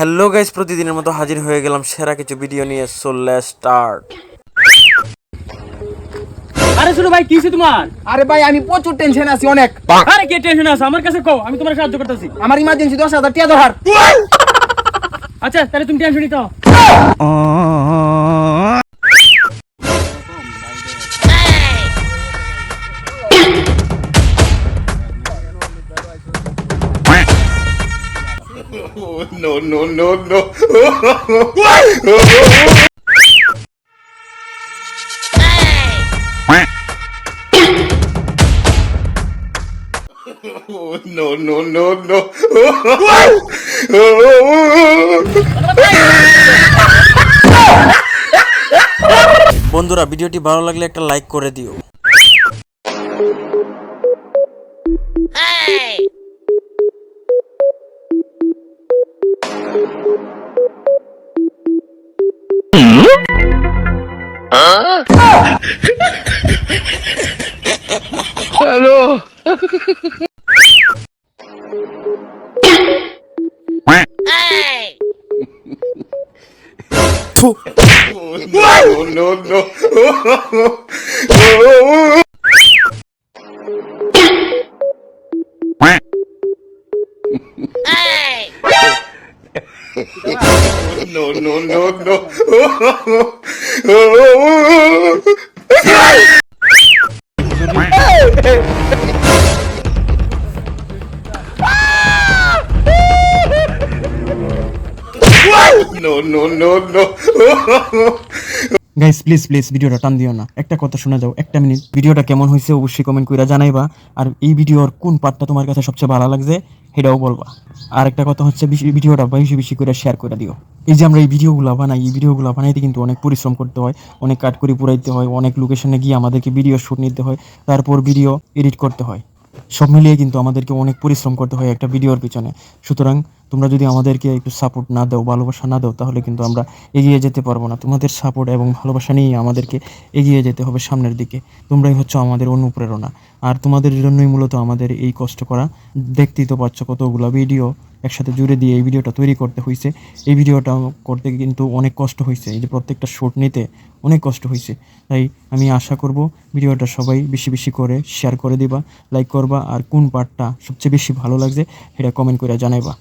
Hello guys, প্রতিদিনের মতো হাজির হয়ে গেলাম সেরা কিছু ভিডিও নিয়ে। So let's start. আরে শুনো ভাই, কি হইছে তোমার? আরে ভাই আমি প্রচুর টেনশন আছি অনেক। আরে কি টেনশন আছে আমার কাছে কও, আমি তোমার সাহায্য করতেছি। আমার ইমার্জেন্সি 10,000 টাকা দরকার। আচ্ছা তাহলে তুমি টেনশন নিতে হও। No, no, no, no. No, no, no, no. বন্ধুরা, ভিডিওটি ভালো লাগলে একটা লাইক করে দিও। থু। No, no, no. No, no, no, no. No, no, no, no. Guys please ভিডিওটা টান দিও না, একটা কথা শোনা যাও, একটা মিনিট। ভিডিওটা কেমন হয়েছে অবশ্যই কমেন্ট করে জানাইবা, আর এই ভিডিওর কোন পার্টটা তোমার কাছে সবচেয়ে ভালো লাগছে সেটাও বলবা। আর একটা কথা হচ্ছে, ভিডিওটা বেশি বেশি করে শেয়ার করে দিও। এই যে আমরা এই ভিডিওগুলো বানাই, এই ভিডিওগুলো বানাইতে কিন্তু অনেক পরিশ্রম করতে হয়, অনেক কাট করে পুরাইতে হয়, অনেক লোকেশনে গিয়ে আমাদেরকে ভিডিও শ্যুট নিতে হয়, তারপর ভিডিও এডিট করতে হয়। সব মিলিয়ে কিন্তু আমাদেরকে অনেক পরিশ্রম করতে হয় একটা ভিডিওর পিছনে। সুতরাং তোমরা যদি আমাদেরকে একটু সাপোর্ট না দাও, ভালোবাসা না দাও, তাহলে কিন্তু আমরা এগিয়ে যেতে পারবো না। তোমাদের সাপোর্ট এবং ভালোবাসা নিয়ে আমাদেরকে এগিয়ে যেতে হবে সামনের দিকে। তোমরাই হচ্ছে আমাদের অনুপ্রেরণা, আর তোমাদের জন্যই মূলত আমাদের এই কষ্ট করা। দেখতেই তো পাচ্ছ কতগুলো ভিডিও একসাথে জুড়ে দিয়ে এই ভিডিওটা তৈরি করতে হয়েছে। এই ভিডিওটা করতে কিন্তু অনেক কষ্ট হয়েছে, এই যে প্রত্যেকটা শ্যুট নিতে অনেক কষ্ট হয়েছে। তাই আমি আশা করব ভিডিওটা সবাই বেশি বেশি করে শেয়ার করে দিবা, লাইক করবা, আর কোন পার্টটা সবচেয়ে বেশি ভালো লাগছে সেটা কমেন্ট করে জানাইবা।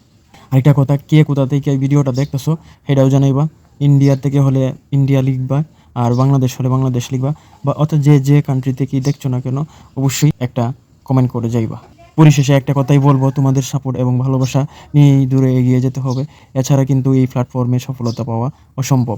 আরেকটা কথা, কে কোথা থেকে এই ভিডিওটা দেখতেছো সেটাও জানাইবা। ইন্ডিয়া থেকে হলে ইন্ডিয়া লিখবা, আর বাংলাদেশ হলে বাংলাদেশ লিখবা, বা অর্থাৎ যে কান্ট্রি থেকেই দেখছো না কেন অবশ্যই একটা কমেন্ট করে যাইবা। পরিশেষে একটা কথাই বলবো, তোমাদের সাপোর্ট এবং ভালোবাসা নিয়েই দূরে এগিয়ে যেতে হবে। এছাড়া কিন্তু এই প্ল্যাটফর্মে সফলতা পাওয়া অসম্ভব।